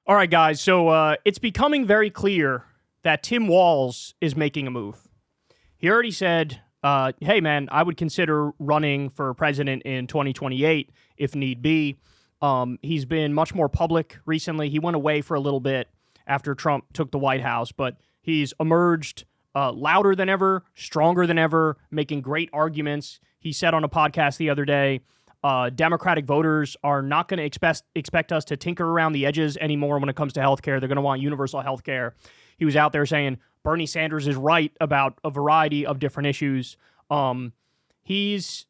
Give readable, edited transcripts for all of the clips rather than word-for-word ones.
All right, guys. So it's becoming very clear that Tim Walz is making a move. He already said, hey, man, I would consider running for president in 2028 if need be. He's been much more public recently. He went away for a little bit after Trump took the White House, but he's emerged louder than ever, stronger than ever, making great arguments. He said on a podcast the other day, Democratic voters are not going to expect us to tinker around the edges anymore when it comes to healthcare. They're going to want universal healthcare. He was out there saying Bernie Sanders is right about a variety of different issues. He's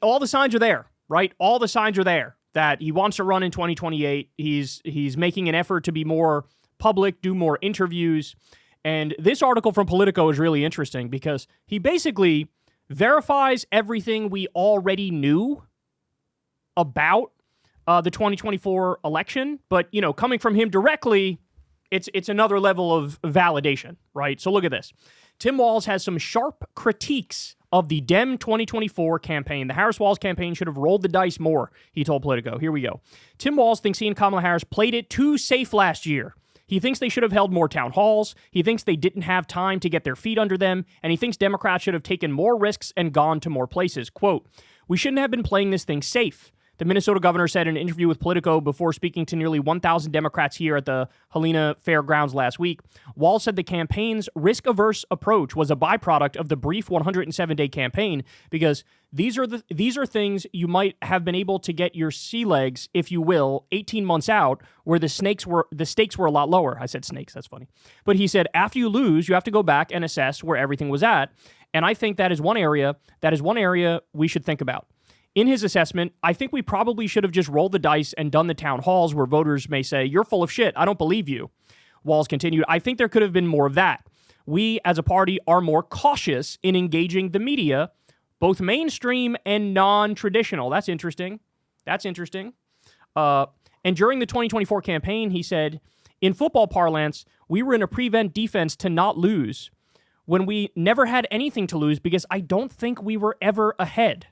all the signs are there, right? All the signs are there that he wants to run in 2028. He's making an effort to be more public, do more interviews. And this article from Politico is really interesting because he basically verifies everything we already knew about the 2024 election, but coming from him directly, it's another level of validation, right? So look at this. Tim Walz has some sharp critiques of the Dem 2024 campaign. The Harris-Walz campaign should have rolled the dice more, he told Politico. Here we go. Tim Walz thinks he and Kamala Harris played it too safe last year. He thinks they should have held more town halls. He thinks they didn't have time to get their feet under them. And he thinks Democrats should have taken more risks and gone to more places. Quote, "We shouldn't have been playing this thing safe," the Minnesota governor said in an interview with Politico before speaking to nearly 1,000 Democrats here at the Helena Fairgrounds last week. Walz said the campaign's risk-averse approach was a byproduct of the brief 107-day campaign because these are things you might have been able to get your sea legs, if you will, 18 months out, where the stakes were a lot lower. I said snakes, that's funny. But he said after you lose, you have to go back and assess where everything was at. And I think that is one area we should think about. In his assessment, I think we probably should have just rolled the dice and done the town halls where voters may say, "You're full of shit. I don't believe you." Walz continued, "I think there could have been more of that. We, as a party, are more cautious in engaging the media, both mainstream and non-traditional." That's interesting. And during the 2024 campaign, he said, "In football parlance, we were in a prevent defense to not lose when we never had anything to lose because I don't think we were ever ahead."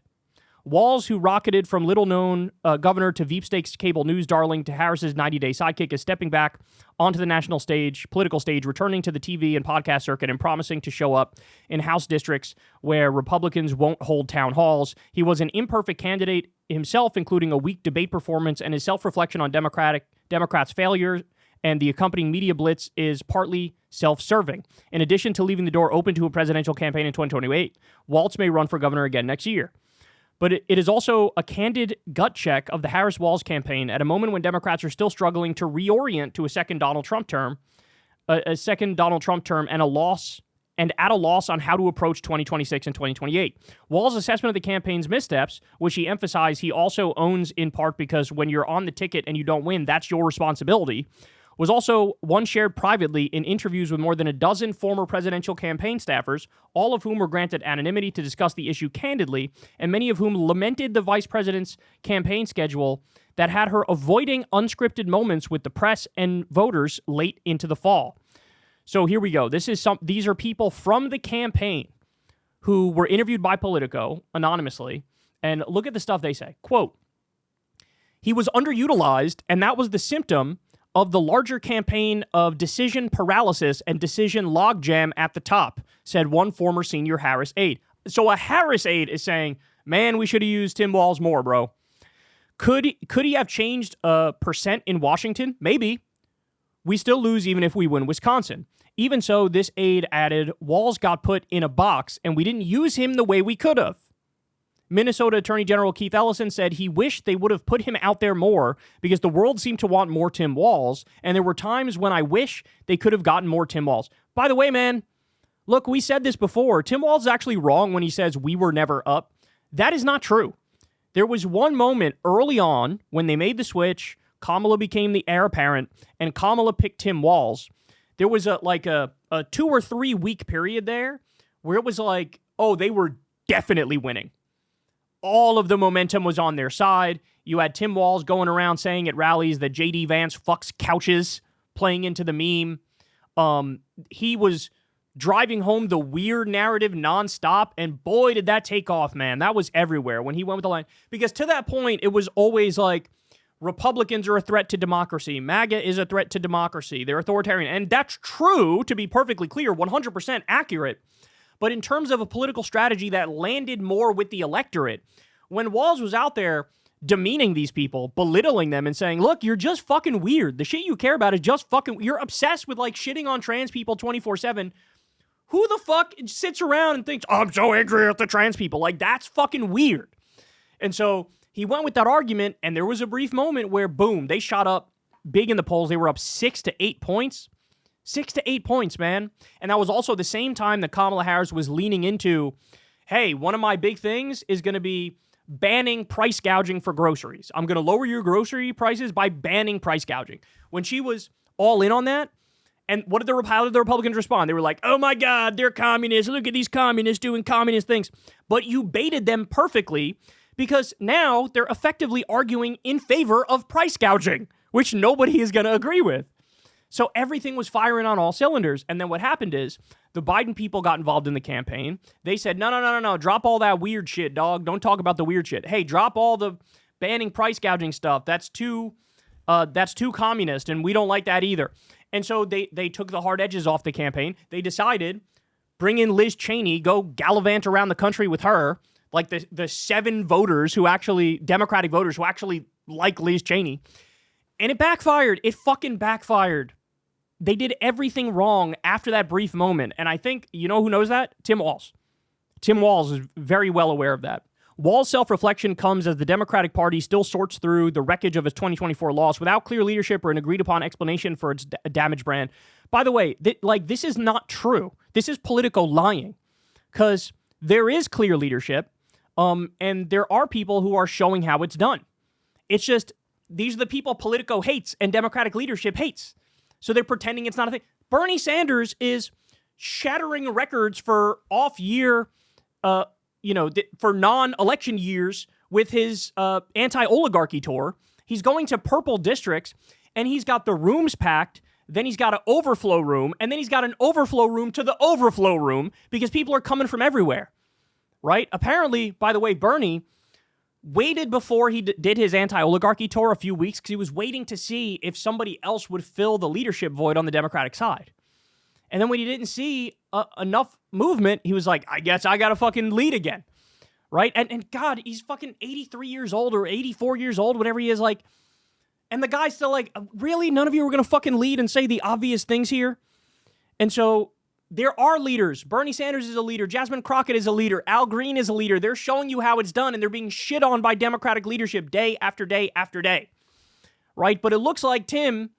Walz, who rocketed from little-known governor to Veep Stakes cable news darling to Harris's 90-day sidekick, is stepping back onto the national stage, political stage, returning to the TV and podcast circuit and promising to show up in House districts where Republicans won't hold town halls. He was an imperfect candidate himself, including a weak debate performance, and his self-reflection on Democrats' failure and the accompanying media blitz is partly self-serving. In addition to leaving the door open to a presidential campaign in 2028, Walz may run for governor again next year. But it is also a candid gut check of the Harris-Walz campaign at a moment when Democrats are still struggling to reorient to a second Donald Trump term, and at a loss on how to approach 2026 and 2028. Walz's assessment of the campaign's missteps, which he emphasized he also owns in part because when you're on the ticket and you don't win, that's your responsibility, was also one shared privately in interviews with more than a dozen former presidential campaign staffers, all of whom were granted anonymity to discuss the issue candidly, and many of whom lamented the vice president's campaign schedule that had her avoiding unscripted moments with the press and voters late into the fall. So here we go. These are people from the campaign who were interviewed by Politico anonymously, and look at the stuff they say. Quote, "He was underutilized, and that was the symptom of the larger campaign of decision paralysis and decision logjam at the top," said one former senior Harris aide. So a Harris aide is saying, man, we should have used Tim Walz more, bro. Could he have changed a percent in Washington? Maybe. We still lose even if we win Wisconsin. Even so, this aide added, Walz got put in a box and we didn't use him the way we could have. Minnesota Attorney General Keith Ellison said he wished they would have put him out there more because the world seemed to want more Tim Walz, and there were times when I wish they could have gotten more Tim Walz. By the way, man, look, we said this before. Tim Walz is actually wrong when he says we were never up. That is not true. There was one moment early on when they made the switch, Kamala became the heir apparent, and Kamala picked Tim Walz. There was a 2 or 3 week period there where it was like, oh, they were definitely winning. All of the momentum was on their side. You had Tim Walz going around saying at rallies that J.D. Vance fucks couches, playing into the meme. He was driving home the weird narrative nonstop, and boy, did that take off, man. That was everywhere when he went with the line. Because to that point, it was always like, Republicans are a threat to democracy. MAGA is a threat to democracy. They're authoritarian. And that's true, to be perfectly clear, 100% accurate. But in terms of a political strategy that landed more with the electorate, when Walz was out there demeaning these people, belittling them and saying, look, you're just fucking weird. The shit you care about is just fucking, you're obsessed with like shitting on trans people 24/7. Who the fuck sits around and thinks, oh, I'm so angry at the trans people? Like, that's fucking weird. And so he went with that argument, and there was a brief moment where, boom, they shot up big in the polls. They were up 6 to 8 points. 6 to 8 points, man. And that was also the same time that Kamala Harris was leaning into, hey, one of my big things is going to be banning price gouging for groceries. I'm going to lower your grocery prices by banning price gouging. When she was all in on that, and how did the Republicans respond? They were like, oh my God, they're communists. Look at these communists doing communist things. But you baited them perfectly, because now they're effectively arguing in favor of price gouging, which nobody is going to agree with. So everything was firing on all cylinders. And then what happened is the Biden people got involved in the campaign. They said, no, drop all that weird shit, dog. Don't talk about the weird shit. Hey, drop all the banning price gouging stuff. That's too communist, and we don't like that either. And so they took the hard edges off the campaign. They decided, bring in Liz Cheney, go gallivant around the country with her, like the 7 voters who actually, Democratic voters who actually like Liz Cheney. And it backfired. It fucking backfired. They did everything wrong after that brief moment. And I think, you know who knows that? Tim Walz. Tim Walz is very well aware of that. Walz's self-reflection comes as the Democratic Party still sorts through the wreckage of its 2024 loss without clear leadership or an agreed-upon explanation for its damaged brand. By the way, this is not true. This is political lying, because there is clear leadership, and there are people who are showing how it's done. It's just, these are the people Politico hates and Democratic leadership hates. So they're pretending it's not a thing. Bernie Sanders is shattering records for off-year, for non-election years with his anti-oligarchy tour. He's going to purple districts, and he's got the rooms packed. Then he's got an overflow room, and then he's got an overflow room to the overflow room because people are coming from everywhere, right? Apparently, by the way, Bernie waited before he did his anti-oligarchy tour a few weeks because he was waiting to see if somebody else would fill the leadership void on the Democratic side. And then when he didn't see enough movement, he was like, I guess I got to fucking lead again, right? And God, he's fucking 83 years old or 84 years old, whatever he is, like, and the guy's still like, really? None of you are going to fucking lead and say the obvious things here? And so there are leaders. Bernie Sanders is a leader. Jasmine Crockett is a leader. Al Green is a leader. They're showing you how it's done, and they're being shit on by Democratic leadership day after day after day, right? But it looks like Tim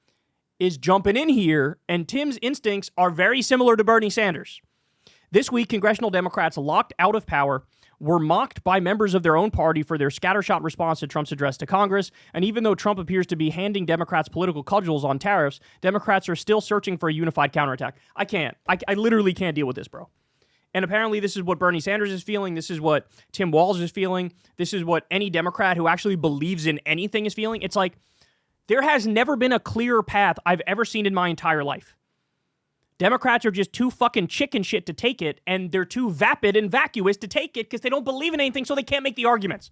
is jumping in here, and Tim's instincts are very similar to Bernie Sanders. This week, congressional Democrats locked out of power were mocked by members of their own party for their scattershot response to Trump's address to Congress. And even though Trump appears to be handing Democrats political cudgels on tariffs, Democrats are still searching for a unified counterattack. I can't. I literally can't deal with this, bro. And apparently this is what Bernie Sanders is feeling. This is what Tim Walz is feeling. This is what any Democrat who actually believes in anything is feeling. It's like, there has never been a clearer path I've ever seen in my entire life. Democrats are just too fucking chicken shit to take it, and they're too vapid and vacuous to take it because they don't believe in anything, so they can't make the arguments.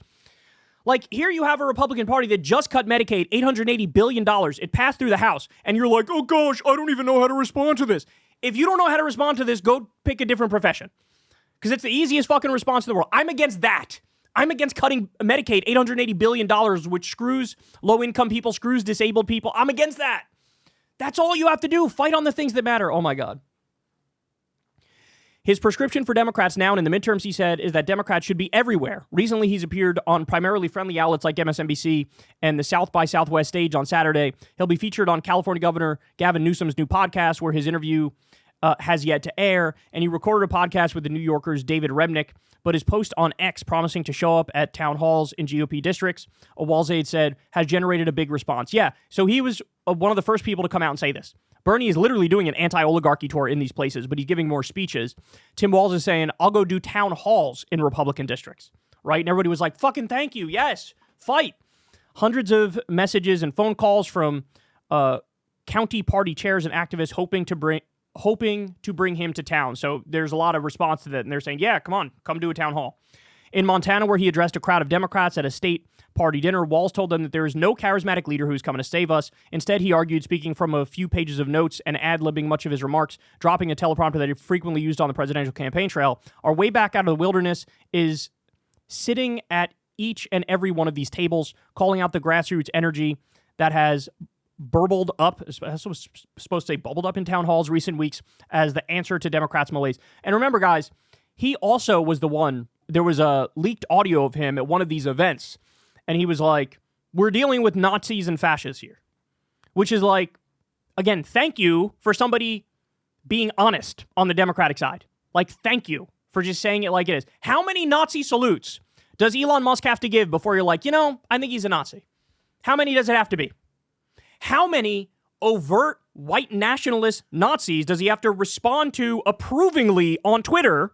Like, here you have a Republican Party that just cut Medicaid $880 billion. It passed through the House, and you're like, oh gosh, I don't even know how to respond to this. If you don't know how to respond to this, go pick a different profession, because it's the easiest fucking response in the world. I'm against that. I'm against cutting Medicaid $880 billion, which screws low-income people, screws disabled people. I'm against that. That's all you have to do. Fight on the things that matter. Oh, my God. His prescription for Democrats now and in the midterms, he said, is that Democrats should be everywhere. Recently, he's appeared on primarily friendly outlets like MSNBC and the South by Southwest stage on Saturday. He'll be featured on California Governor Gavin Newsom's new podcast, where his interview has yet to air. And he recorded a podcast with the New Yorker's David Remnick, but his post on X promising to show up at town halls in GOP districts, a Walz aide said, has generated a big response. Yeah, so he was one of the first people to come out and say this. Bernie is literally doing an anti-oligarchy tour in these places, but he's giving more speeches. Tim Walz is saying, I'll go do town halls in Republican districts, right? And everybody was like, fucking thank you. Yes, fight. Hundreds of messages and phone calls from county party chairs and activists hoping to bring him to town. So there's a lot of response to that. And they're saying, yeah, come on, come do a town hall. In Montana, where he addressed a crowd of Democrats at a state party dinner, Walz told them that there is no charismatic leader who's coming to save us. Instead, he argued, speaking from a few pages of notes and ad-libbing much of his remarks, dropping a teleprompter that he frequently used on the presidential campaign trail. Our way back out of the wilderness is sitting at each and every one of these tables, calling out the grassroots energy that has burbled up, I was supposed to say bubbled up in town halls recent weeks as the answer to Democrats' malaise. And remember, guys, he also was the one, there was a leaked audio of him at one of these events, and he was like, we're dealing with Nazis and fascists here. Which is like, again, thank you for somebody being honest on the Democratic side. Like, thank you for just saying it like it is. How many Nazi salutes does Elon Musk have to give before you're like, I think he's a Nazi? How many does it have to be? How many overt white nationalist Nazis does he have to respond to approvingly on Twitter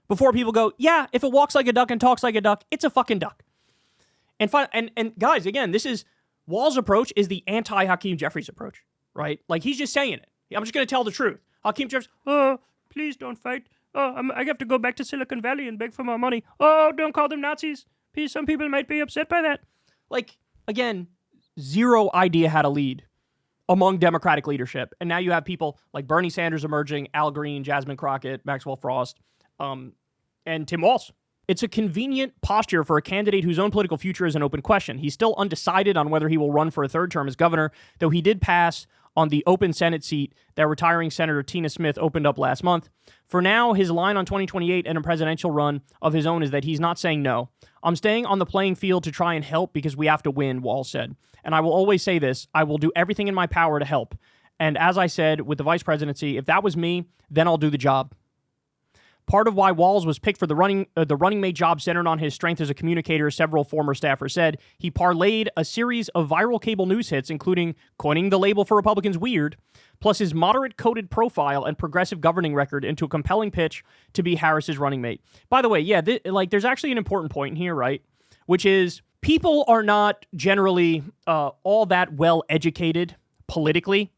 before people go, yeah, if it walks like a duck and talks like a duck, it's a fucking duck? And guys, again, Walz's approach is the anti-Hakeem Jeffries approach, right? Like, he's just saying it. I'm just going to tell the truth. Hakeem Jeffries, please don't fight. I have to go back to Silicon Valley and beg for more money. Don't call them Nazis. Please, some people might be upset by that. Like, again, zero idea how to lead among Democratic leadership. And now you have people like Bernie Sanders emerging, Al Green, Jasmine Crockett, Maxwell Frost, and Tim Walz. It's a convenient posture for a candidate whose own political future is an open question. He's still undecided on whether he will run for a third term as governor, though he did pass on the open Senate seat that retiring Senator Tina Smith opened up last month. For now, his line on 2028 and a presidential run of his own is that he's not saying no. I'm staying on the playing field to try and help because we have to win, Walz said. And I will always say this, I will do everything in my power to help. And as I said with the vice presidency, if that was me, then I'll do the job. Part of why Walz was picked for the running mate job centered on his strength as a communicator, several former staffers said. He parlayed a series of viral cable news hits, including coining the label for Republicans weird, plus his moderate-coded profile and progressive governing record into a compelling pitch to be Harris's running mate. By the way, yeah, there's actually an important point here, right? Which is people are not generally all that well-educated politically.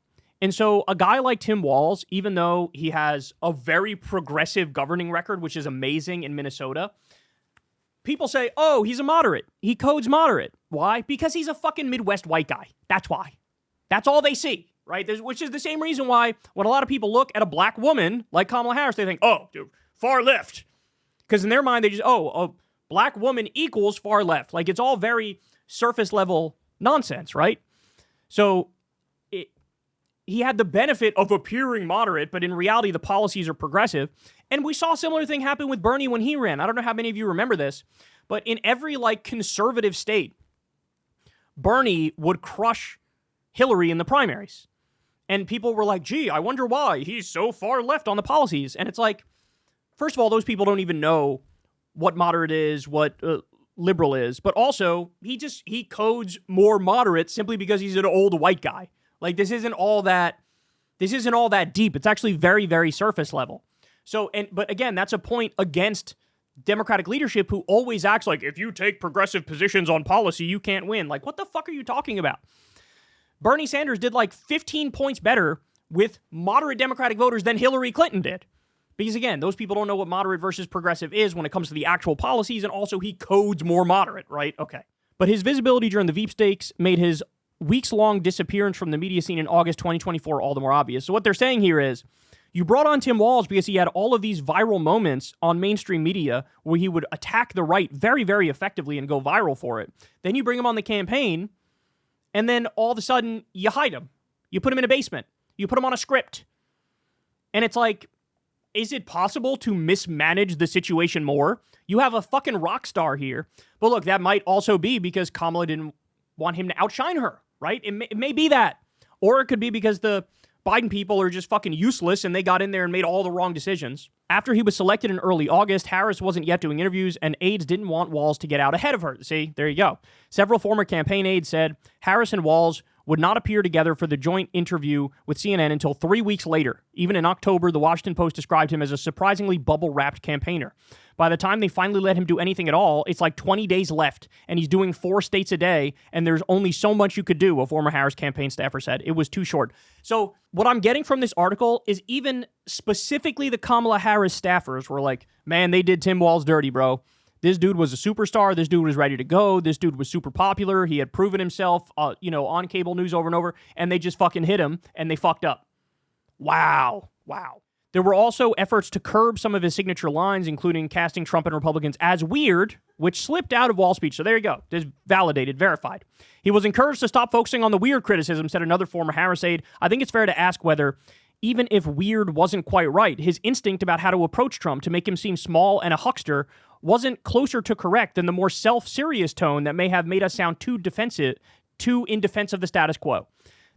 And so a guy like Tim Walz, even though he has a very progressive governing record, which is amazing in Minnesota, people say, oh, he's a moderate. He codes moderate. Why? Because he's a fucking Midwest white guy. That's why. That's all they see, right? Which is the same reason why when a lot of people look at a black woman like Kamala Harris, they think, oh, dude, far left. Because in their mind, they just, a black woman equals far left. Like, it's all very surface level nonsense, right? So he had the benefit of appearing moderate, but in reality, the policies are progressive. And we saw a similar thing happen with Bernie when he ran. I don't know how many of you remember this, but in every conservative state, Bernie would crush Hillary in the primaries. And people were like, gee, I wonder why he's so far left on the policies. And it's like, first of all, those people don't even know what moderate is, what liberal is. But also, he codes more moderate simply because he's an old white guy. Like, this isn't all that deep. It's actually very, very surface level. So, but again, that's a point against Democratic leadership who always acts like, if you take progressive positions on policy, you can't win. Like, what the fuck are you talking about? Bernie Sanders did 15 points better with moderate Democratic voters than Hillary Clinton did. Because again, those people don't know what moderate versus progressive is when it comes to the actual policies, and also he codes more moderate, right? Okay. But his visibility during the Veep stakes made his weeks-long disappearance from the media scene in August 2024 all the more obvious. So what they're saying here is, you brought on Tim Walz because he had all of these viral moments on mainstream media where he would attack the right very, very effectively and go viral for it. Then you bring him on the campaign, and then all of a sudden, you hide him. You put him in a basement. You put him on a script. And it's like, is it possible to mismanage the situation more? You have a fucking rock star here. But look, that might also be because Kamala didn't want him to outshine her. Right? It may be that. Or it could be because the Biden people are just fucking useless and they got in there and made all the wrong decisions. After he was selected in early August, Harris wasn't yet doing interviews and aides didn't want Walz to get out ahead of her. See, there you go. Several former campaign aides said Harris and Walz would not appear together for the joint interview with CNN until 3 weeks later. Even in October, the Washington Post described him as a surprisingly bubble-wrapped campaigner. By the time they finally let him do anything at all, it's 20 days left, and he's doing 4 states a day, and there's only so much you could do, a former Harris campaign staffer said. It was too short. So what I'm getting from this article is even specifically the Kamala Harris staffers were like, man, they did Tim Walz dirty, bro. This dude was a superstar. This dude was ready to go. This dude was super popular. He had proven himself, on cable news over and over, and they just fucking hit him, and they fucked up. Wow. There were also efforts to curb some of his signature lines, including casting Trump and Republicans as weird, which slipped out of Walz's speech. So there you go. This is validated, verified. He was encouraged to stop focusing on the weird criticism, said another former Harris aide. I think it's fair to ask whether, even if weird wasn't quite right, his instinct about how to approach Trump to make him seem small and a huckster wasn't closer to correct than the more self-serious tone that may have made us sound too in defense of the status quo.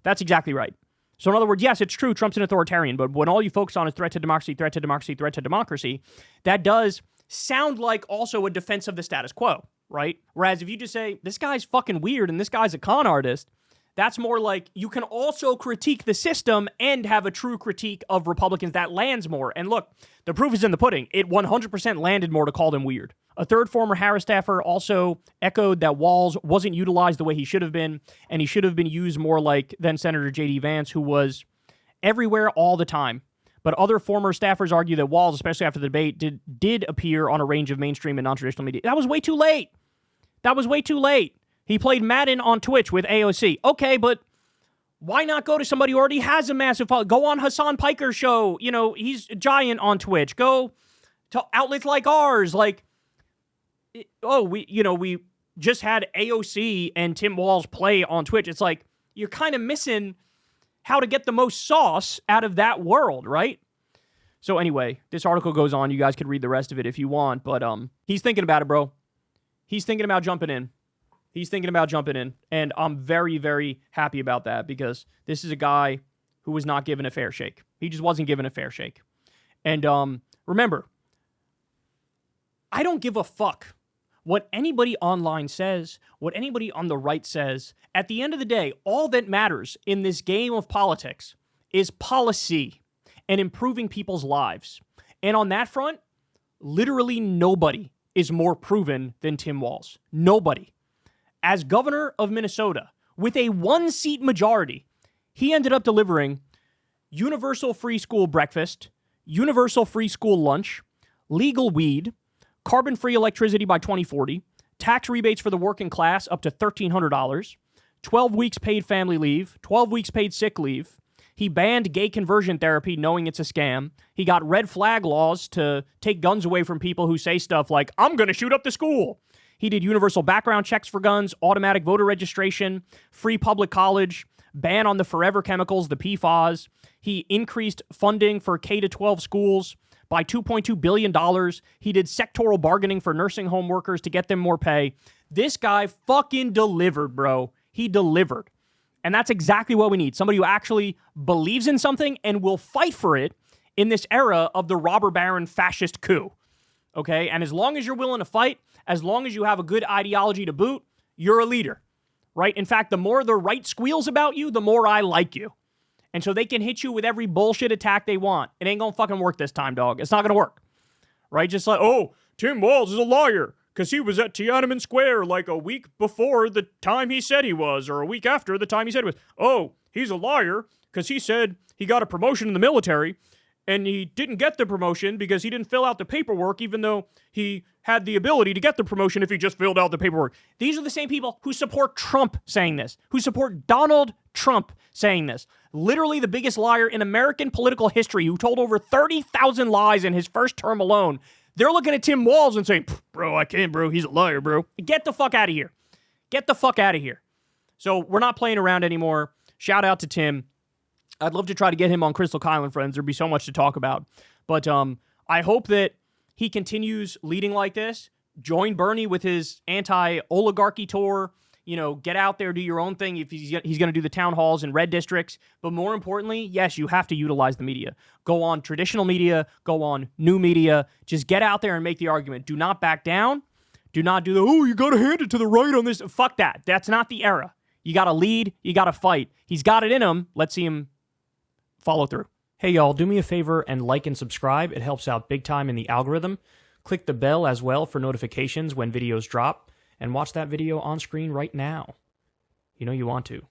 That's exactly right. So in other words, yes, it's true, Trump's an authoritarian, but when all you focus on is threat to democracy, that does sound like also a defense of the status quo, right? Whereas if you just say, this guy's fucking weird and this guy's a con artist, that's more like you can also critique the system and have a true critique of Republicans that lands more. And look, the proof is in the pudding. It 100% landed more to call them weird. A third former Harris staffer also echoed that Walz wasn't utilized the way he should have been, and he should have been used more like then Senator J.D. Vance, who was everywhere all the time. But other former staffers argue that Walz, especially after the debate, did appear on a range of mainstream and non-traditional media. That was way too late. He played Madden on Twitch with AOC. Okay, but why not go to somebody who already has a massive following? Go on Hassan Piker's show. He's a giant on Twitch. Go to outlets like ours. We just had AOC and Tim Walz play on Twitch. It's like, you're kind of missing how to get the most sauce out of that world, right? So anyway, this article goes on. You guys could read the rest of it if you want, but he's thinking about it, bro. He's thinking about jumping in. And I'm very, very happy about that because this is a guy who was not given a fair shake. He just wasn't given a fair shake. And remember, I don't give a fuck what anybody online says, what anybody on the right says. At the end of the day, all that matters in this game of politics is policy and improving people's lives. And on that front, literally nobody is more proven than Tim Walz. Nobody. As governor of Minnesota, with a 1-seat majority, he ended up delivering universal free school breakfast, universal free school lunch, legal weed, carbon-free electricity by 2040, tax rebates for the working class up to $1,300, 12 weeks paid family leave, 12 weeks paid sick leave. He banned gay conversion therapy knowing it's a scam. He got red flag laws to take guns away from people who say stuff like, I'm going to shoot up the school. He did universal background checks for guns, automatic voter registration, free public college, ban on the forever chemicals, the PFAS. He increased funding for K-12 schools by $2.2 billion. He did sectoral bargaining for nursing home workers to get them more pay. This guy fucking delivered, bro. He delivered. And that's exactly what we need. Somebody who actually believes in something and will fight for it in this era of the robber baron fascist coup. Okay? And as long as you're willing to fight, as long as you have a good ideology to boot, you're a leader, right? In fact, the more the right squeals about you, the more I like you. And so they can hit you with every bullshit attack they want. It ain't gonna fucking work this time, dog. It's not gonna work, right? Just like, oh, Tim Walz is a liar because he was at Tiananmen Square like a week before the time he said he was, or a week after the time he said he was. Oh, he's a liar because he said he got a promotion in the military and he didn't get the promotion because he didn't fill out the paperwork, even though he had the ability to get the promotion if he just filled out the paperwork. These are the same people who support Trump saying this, who support Donald Trump saying this. Literally the biggest liar in American political history, who told over 30,000 lies in his first term alone. They're looking at Tim Walz and saying, bro, I can't, bro. He's a liar, bro. Get the fuck out of here. Get the fuck out of here. So we're not playing around anymore. Shout out to Tim. I'd love to try to get him on Crystal Kyle and Friends. There'd be so much to talk about. But I hope that he continues leading like this. Join Bernie with his anti-oligarchy tour. Get out there, do your own thing if he's going to do the town halls in red districts. But more importantly, yes, you have to utilize the media. Go on traditional media. Go on new media. Just get out there and make the argument. Do not back down. Do not do you got to hand it to the right on this. Fuck that. That's not the era. You got to lead. You got to fight. He's got it in him. Let's see him follow through. Hey, y'all, do me a favor and like and subscribe. It helps out big time in the algorithm. Click the bell as well for notifications when videos drop. And watch that video on screen right now. You know you want to.